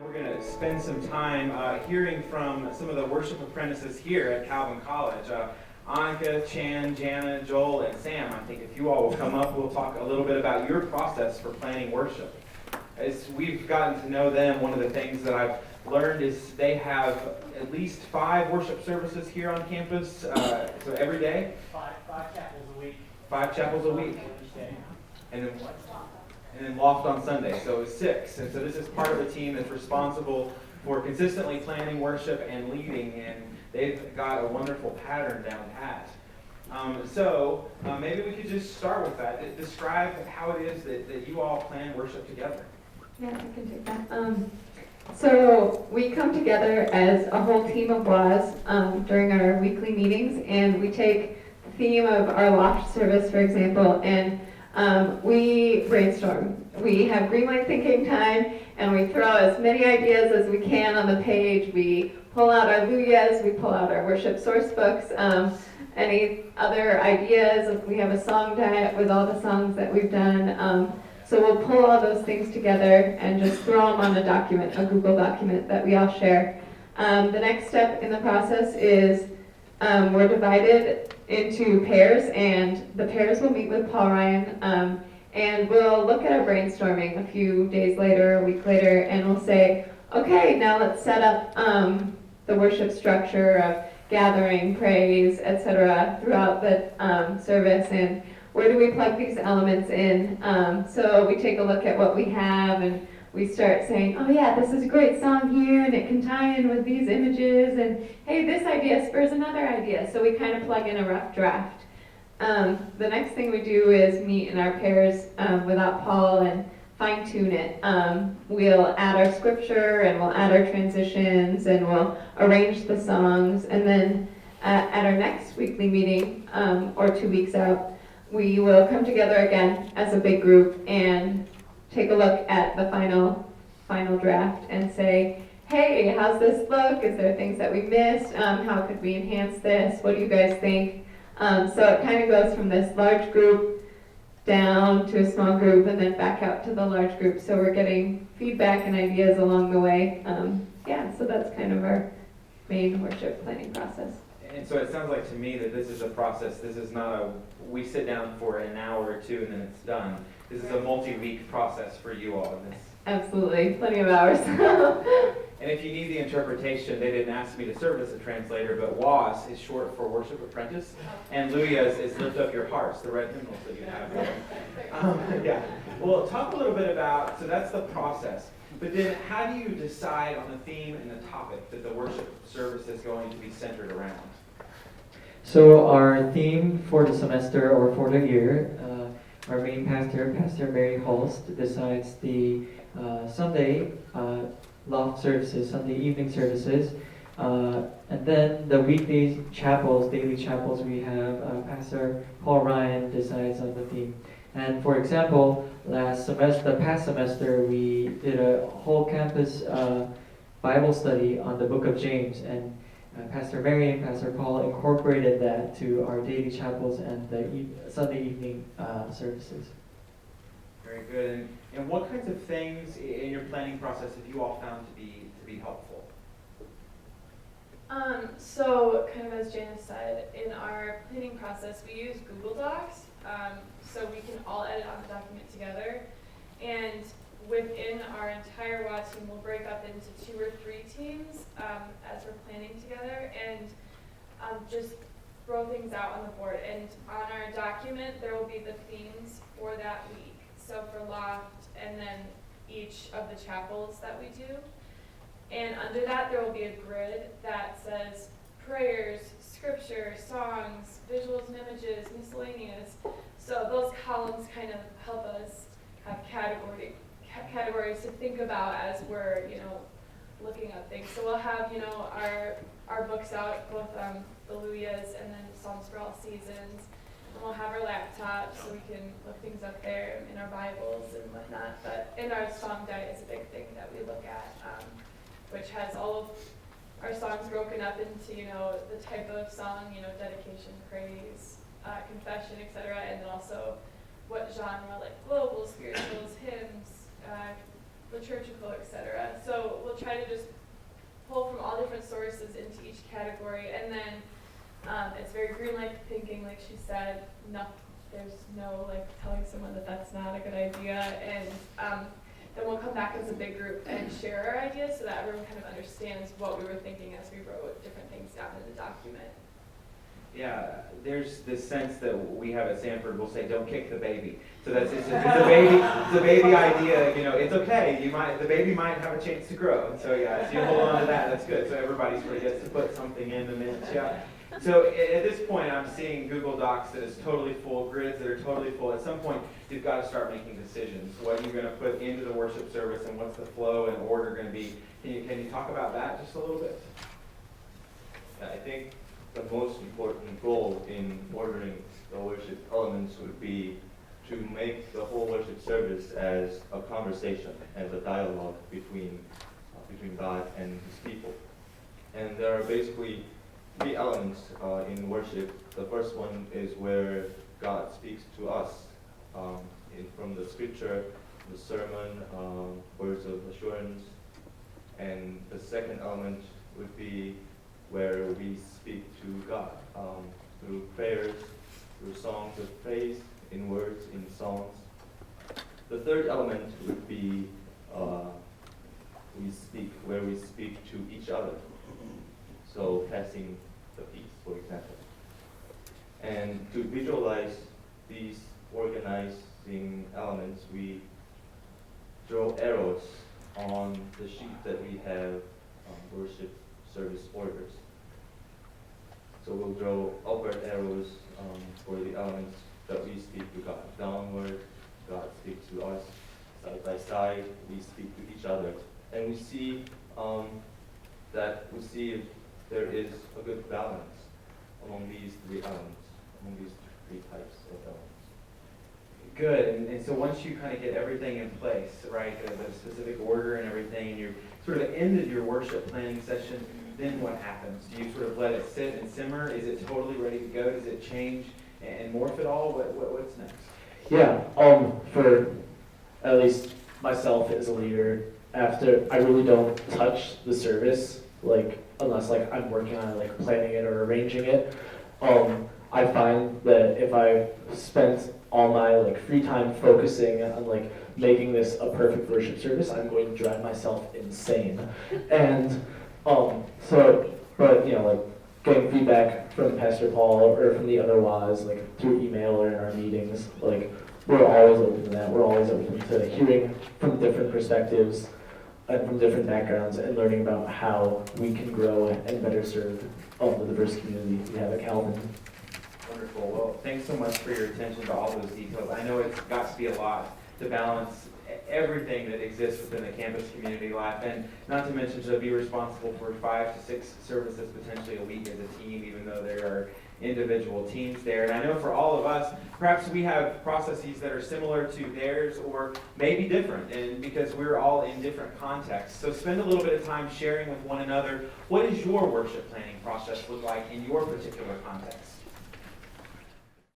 We're going to spend some time hearing from some of the worship apprentices here at Calvin College. Annika, Chan, Jana, Joel, and Sam, I think if you all will come up, we'll talk a little bit about your process for planning worship. As we've gotten to know them, one of the things that I've learned is they have at least 5 worship services here on campus, so every day? Five chapels a week. 5 chapels a week. And then Loft on Sunday, so it's 6. And so this is part of a team that's responsible for consistently planning worship and leading, and they've got a wonderful pattern down pat. Maybe we could just start with that. Describe how it is that you all plan worship together. Yeah, I can take that. So we come together as a whole team of WAS during our weekly meetings, and we take the theme of our Loft service, for example, and we brainstorm. We have green light thinking time, and we throw as many ideas as we can on the page. We pull out our luyas, we pull out our worship source books, any other ideas. We have a song diet with all the songs that we've done. So we'll pull all those things together and just throw them on a document, a Google document that we all share. The next step in the process is we're divided into pairs, and the pairs will meet with Paul Ryan, and we'll look at our brainstorming a few days later, a week later, and we'll say, okay, now let's set up the worship structure of gathering, praise, etc. throughout the service, and where do we plug these elements in? So we take a look at what we have, and we start saying, oh yeah, this is a great song here, and it can tie in with these images, and hey, this idea spurs another idea. So we kind of plug in a rough draft. The next thing we do is meet in our pairs without Paul and fine tune it. We'll add our scripture, and we'll add our transitions, and we'll arrange the songs, and then at our next weekly meeting, or 2 weeks out, we will come together again as a big group and take a look at the final draft and say, hey, how's this look? Is there things that we missed? How could we enhance this? What do you guys think? So it kind of goes from this large group down to a small group and then back out to the large group. So we're getting feedback and ideas along the way. So that's kind of our main worship planning process. And so it sounds like to me that this is a process. This is not we sit down for an hour or 2 and then it's done. This is a multi-week process for you all. Absolutely, plenty of hours. And if you need the interpretation, they didn't ask me to serve as a translator, but WAS is short for Worship Apprentice, and Luyas is Lift Up Your Hearts, the red hymnals that you have there. Well, talk a little bit about, so that's the process, but then how do you decide on the theme and the topic that the worship service is going to be centered around? So our theme for the semester or for the year, our main pastor, Pastor Mary Holst, decides the Sunday loft services, Sunday evening services, and then the weekday chapels, daily chapels, we have Pastor Paul Ryan decides on the theme. And for example, the past semester, we did a whole campus Bible study on the book of James, and Pastor Mary and Pastor Paul incorporated that to our daily chapels and the Sunday evening services. Very good. And what kinds of things in your planning process have you all found to be helpful? So kind of as Jana said, in our planning process, we use Google Docs, so we can all edit on the document together. And within our entire WA team, we'll break up into 2 or 3 teams as we're planning together, and just throw things out on the board. And on our document, there will be the themes for that week. So for Loft, and then each of the chapels that we do. And under that, there will be a grid that says prayers, scripture, songs, visuals and images, miscellaneous. So those columns kind of help us have categories to think about as we're, looking at things. So we'll have, our books out, both the Luyas and then Psalms for All Seasons. And we'll have our laptops so we can look things up there in our Bibles and whatnot. And our song diet is a big thing that we look at, which has all of our songs broken up into, the type of song, dedication, praise, confession, etc. And then also what genre, like global, spirituals, hymns, liturgical, etc. So we'll try to just pull from all different sources into each category, and then it's very green light thinking, like she said. No, there's no like telling someone that that's not a good idea, and then we'll come back as a big group and share our ideas so that everyone kind of understands what we were thinking as we wrote different things down in the document. Yeah, there's this sense that we have at Samford, we'll say, don't kick the baby. So that's it's a baby idea, you know, it's okay. The baby might have a chance to grow. And so yeah, so you hold on to that, that's good. So everybody sort of gets to put something in the mix, yeah. So at this point, I'm seeing Google Docs that is totally full, grids that are totally full. At some point, you've got to start making decisions. What are you going to put into the worship service, and what's the flow and order going to be? Can you talk about that just a little bit? I think the most important goal in ordering the worship elements would be to make the whole worship service as a conversation, as a dialogue between God and His people. And there are basically three elements in worship. The first one is where God speaks to us from the scripture, the sermon, words of assurance. And the second element would be where we speak to God through prayers, through songs of praise, in words, in songs. The third element would be where we speak to each other. So passing the peace, for example. And to visualize these organizing elements, we draw arrows on the sheet that we have worship service orders. So we'll draw upward arrows for the elements that we speak to God. Downward, God speaks to us. Side by side, we speak to each other. And we see if there is a good balance among these three elements, among these three types of elements. Good, and so once you kind of get everything in place, right, the specific order and everything, and you're sort of ended your worship planning session, then what happens? Do you sort of let it sit and simmer? Is it totally ready to go? Does it change and morph at all? What's next? Yeah, for at least myself as a leader, after I really don't touch the service, like unless like I'm working on it, like planning it or arranging it. I find that if I spent all my like free time focusing on like making this a perfect worship service, I'm going to drive myself insane. And but you know, like getting feedback from Pastor Paul or from the other WAs, like through email or in our meetings, like we're always open to that. We're always open to hearing from different perspectives and from different backgrounds and learning about how we can grow and better serve the diverse community we have at Calvin. Wonderful. Well, thanks so much for your attention to all those details. I know it's got to be a lot to balance everything that exists within the campus community life, and not to mention to be responsible for 5 to 6 services potentially a week as a team, even though there are individual teams there. And I know for all of us, perhaps we have processes that are similar to theirs or maybe different, and because we're all in different contexts. So spend a little bit of time sharing with one another, what does your worship planning process look like in your particular context?